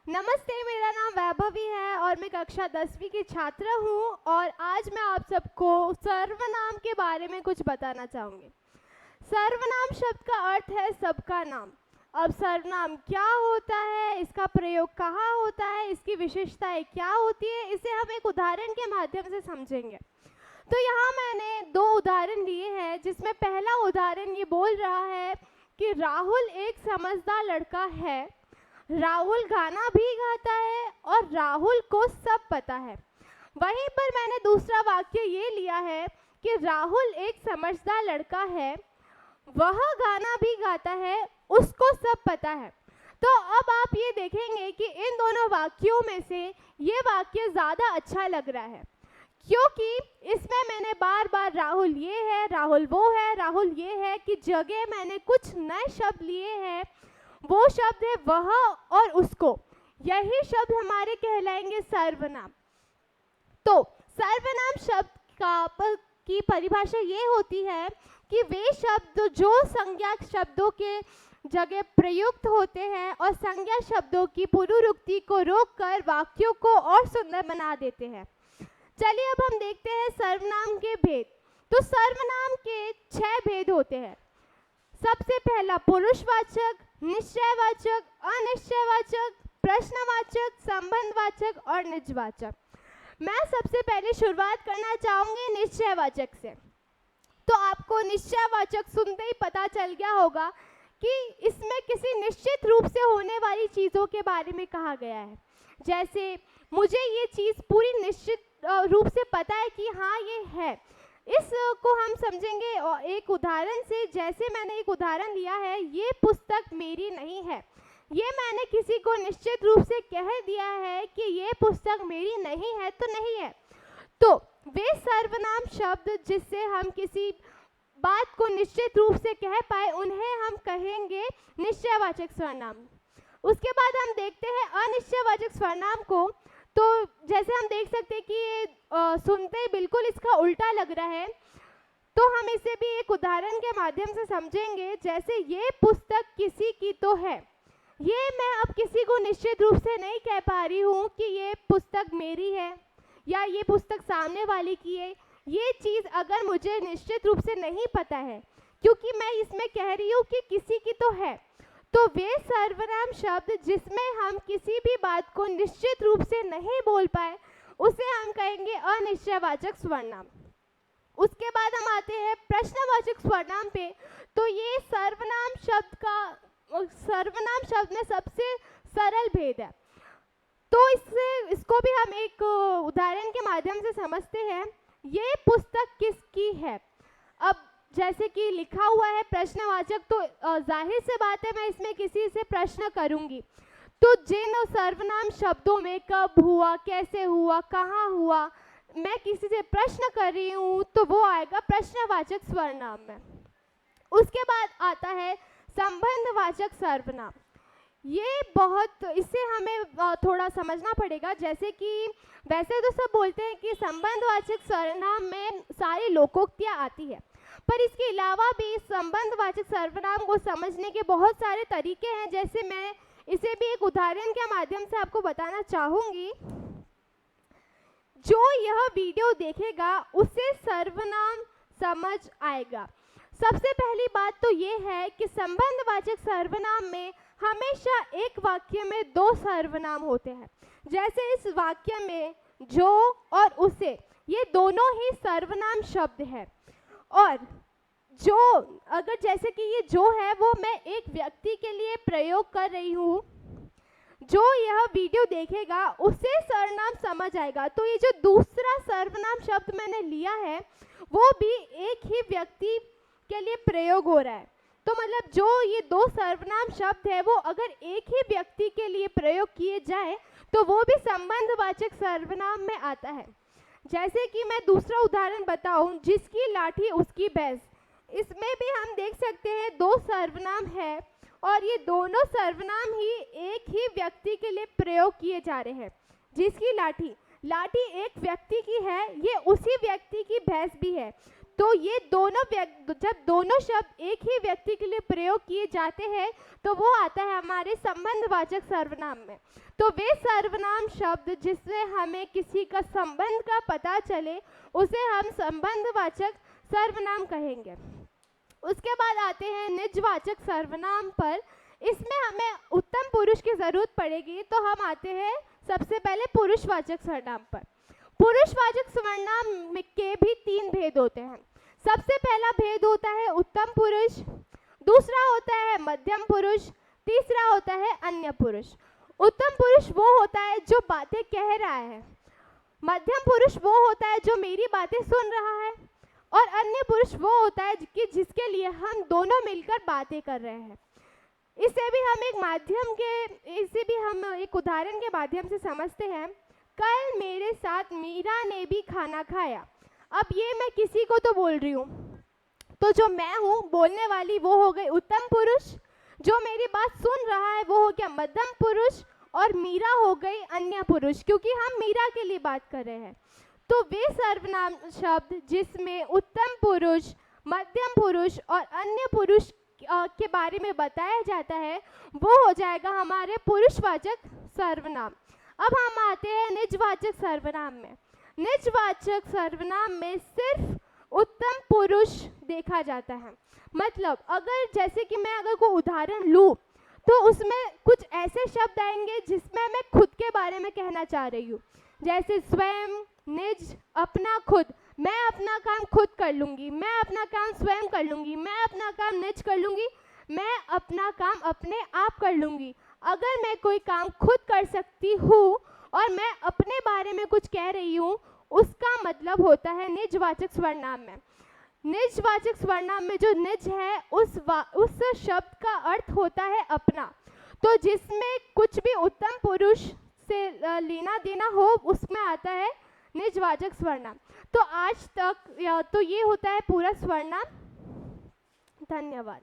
नमस्ते, मेरा नाम वैभवी है और मैं कक्षा 10वीं की छात्रा हूँ और आज मैं आप सबको सर्वनाम के बारे में कुछ बताना चाहूँगी। सर्वनाम शब्द का अर्थ है सबका नाम। अब सर्वनाम क्या होता है, इसका प्रयोग कहाँ होता है, इसकी विशेषताएं क्या होती है, इसे हम एक उदाहरण के माध्यम से समझेंगे। तो यहाँ मैंने दो उदाहरण लिए हैं, जिसमें पहला उदाहरण ये बोल रहा है कि राहुल एक समझदार लड़का है। राहुल गाना भी गाता है और राहुल को सब पता है। वहीं पर मैंने दूसरा वाक्य ये लिया है कि राहुल एक समझदार लड़का है, वह गाना भी गाता है, उसको सब पता है। तो अब आप ये देखेंगे कि इन दोनों वाक्यों में से ये वाक्य ज़्यादा अच्छा लग रहा है, क्योंकि इसमें मैंने बार बार राहुल ये है, राहुल वो है, राहुल ये है की जगह मैंने कुछ नए शब्द लिए हैं। वो शब्द है वह और उसको। यही शब्द हमारे कहलाएंगे सर्वनाम। तो सर्वनाम शब्द की परिभाषा ये होती है कि वे शब्द जो संज्ञा शब्दों के जगह प्रयुक्त होते हैं और संज्ञा शब्दों की पुनरुक्ति को रोककर वाक्यों को और सुंदर बना देते हैं। चलिए अब हम देखते हैं सर्वनाम के भेद। तो सर्वनाम के 6 भेद होते हैं। सबसे पहला पुरुषवाचक, निश्चयवाचक, अनिश्चयवाचक, प्रश्नवाचक, संबंधवाचक और निजवाचक। मैं सबसे पहले शुरुआत करना चाहूँगी निश्चयवाचक से। तो आपको निश्चयवाचक सुनते ही पता चल गया होगा कि इसमें किसी निश्चित रूप से होने वाली चीज़ों के बारे में कहा गया है। जैसे मुझे ये चीज़ पूरी निश्चित रूप से पता है कि हाँ ये है। इसको हम समझेंगे एक उदाहरण से। जैसे मैंने एक उदाहरण लिया है, ये पुस्तक मेरी नहीं है। ये मैंने किसी को निश्चित रूप से कह दिया है कि ये पुस्तक मेरी नहीं है तो नहीं है। तो वे सर्वनाम शब्द जिससे हम किसी बात को निश्चित रूप से कह पाए, उन्हें हम कहेंगे निश्चयवाचक सर्वनाम। उसके बाद हम देखते हैं अनिश्चयवाचक सर्वनाम को। तो जैसे हम देख सकते हैं कि ये सुनते ही बिल्कुल इसका उल्टा लग रहा है, तो हम इसे भी एक उदाहरण के माध्यम से समझेंगे। जैसे ये पुस्तक किसी की तो है, ये मैं अब किसी को निश्चित रूप से नहीं कह पा रही हूँ कि ये पुस्तक मेरी है या ये पुस्तक सामने वाले की है। ये चीज़ अगर मुझे निश्चित रूप से नहीं पता है, क्योंकि मैं इसमें कह रही हूँ कि किसी की तो है, तो वे सर्वनाम शब्द जिसमें हम किसी भी बात को निश्चित रूप से नहीं बोल पाए, उसे हम कहेंगे अनिश्चयवाचक सर्वनाम। उसके बाद हम आते हैं प्रश्नवाचक सर्वनाम पे। तो ये सर्वनाम शब्द में सबसे सरल भेद है। तो इसको भी हम एक उदाहरण के माध्यम से समझते हैं। ये पुस्तक किसकी है। अब जैसे कि लिखा हुआ है प्रश्नवाचक, तो जाहिर से बात है मैं इसमें किसी से प्रश्न करूंगी। तो जिन सर्वनाम शब्दों में कब हुआ, कैसे हुआ, कहाँ हुआ, मैं किसी से प्रश्न कर रही हूँ, तो वो आएगा प्रश्नवाचक सर्वनाम में। उसके बाद आता है संबंधवाचक सर्वनाम। ये इससे हमें थोड़ा समझना पड़ेगा। जैसे कि वैसे तो सब बोलते हैं कि संबंधवाचक सर्वनाम में सारी लोकोक्तियाँ आती है, पर इसके अलावा भी संबंधवाचक सर्वनाम को समझने के बहुत सारे तरीके हैं। जैसे मैं इसे भी एक उदाहरण के माध्यम से आपको बताना चाहूँगी। जो यह वीडियो देखेगा उसे सर्वनाम समझ आएगा। सबसे पहली बात तो ये है कि संबंधवाचक सर्वनाम में हमेशा एक वाक्य में 2 सर्वनाम होते हैं। जैसे इस वाक्य में जो और उसे, ये दोनों ही सर्वनाम शब्द हैं। और जो, अगर जैसे कि ये जो है वो मैं एक व्यक्ति के लिए प्रयोग कर रही हूँ, जो यह वीडियो देखेगा उसे सर्वनाम समझ आएगा। तो ये जो दूसरा सर्वनाम शब्द मैंने लिया है वो भी एक ही व्यक्ति के लिए प्रयोग हो रहा है। तो मतलब जो ये 2 सर्वनाम शब्द है वो अगर एक ही व्यक्ति के लिए प्रयोग किए जाए तो वो भी संबंधवाचक सर्वनाम में आता है। जैसे कि मैं दूसरा उदाहरण बताऊं, जिसकी लाठी उसकी भैंस। इसमें भी हम देख सकते हैं 2 सर्वनाम है और ये दोनों सर्वनाम ही एक ही व्यक्ति के लिए प्रयोग किए जा रहे हैं। जिसकी लाठी एक व्यक्ति की है, ये उसी व्यक्ति की भैंस भी है। तो ये जब दोनों शब्द एक ही व्यक्ति के लिए प्रयोग किए जाते हैं तो वो आता है हमारे संबंधवाचक सर्वनाम में। तो वे सर्वनाम शब्द जिससे हमें किसी का संबंध का पता चले उसे हम संबंधवाचक सर्वनाम कहेंगे। उसके बाद आते हैं निजवाचक सर्वनाम पर। इसमें हमें उत्तम पुरुष की जरूरत पड़ेगी, तो हम आते हैं सबसे पहले पुरुषवाचक सर्वनाम पर। पुरुषवाचक सर्वनाम के भी 3 भेद होते हैं। सबसे पहला भेद होता है उत्तम पुरुष, दूसरा होता है मध्यम पुरुष, तीसरा होता है अन्य पुरुष। उत्तम पुरुष वो होता है जो बातें कह रहा है, मध्यम पुरुष वो होता है जो मेरी बातें सुन रहा है, और अन्य पुरुष वो होता है कि जिसके लिए हम दोनों मिलकर बातें कर रहे हैं। इसे भी हम एक उदाहरण के माध्यम से समझते हैं। कल मेरे साथ मीरा ने भी खाना खाया। अब ये मैं किसी को तो बोल रही हूँ, तो जो मैं हूँ बोलने वाली वो हो गई उत्तम पुरुष, जो मेरी बात सुन रहा है वो हो गया मध्यम पुरुष, और मीरा हो गई अन्य पुरुष, क्योंकि हम मीरा के लिए बात कर रहे हैं। तो वे सर्वनाम शब्द जिसमें उत्तम पुरुष, मध्यम पुरुष और अन्य पुरुष के बारे में बताया जाता है वो हो जाएगा हमारे पुरुषवाचक सर्वनाम। अब हम आते हैं निजवाचक सर्वनाम में। निजवाचक सर्वनाम में सिर्फ उत्तम पुरुष देखा जाता है। मतलब जैसे कि मैं अगर कोई उदाहरण लूँ तो उसमें कुछ ऐसे शब्द आएंगे जिसमें मैं खुद के बारे में कहना चाह रही हूँ, जैसे स्वयं, निज, अपना, खुद। मैं अपना काम खुद कर लूँगी, मैं अपना काम स्वयं कर लूँगी, मैं अपना काम निज कर लूँगी, मैं अपना काम अपने आप कर लूँगी। अगर मैं कोई काम खुद कर सकती हूँ और मैं अपने बारे में कुछ कह रही हूँ, उसका मतलब होता है निजवाचक सर्वनाम में। निजवाचक सर्वनाम में जो निज है उस शब्द का अर्थ होता है अपना। तो जिसमें कुछ भी उत्तम पुरुष से लेना देना हो उसमें आता है निजवाचक सर्वनाम। तो आज तक तो ये होता है पूरा सर्वनाम। धन्यवाद।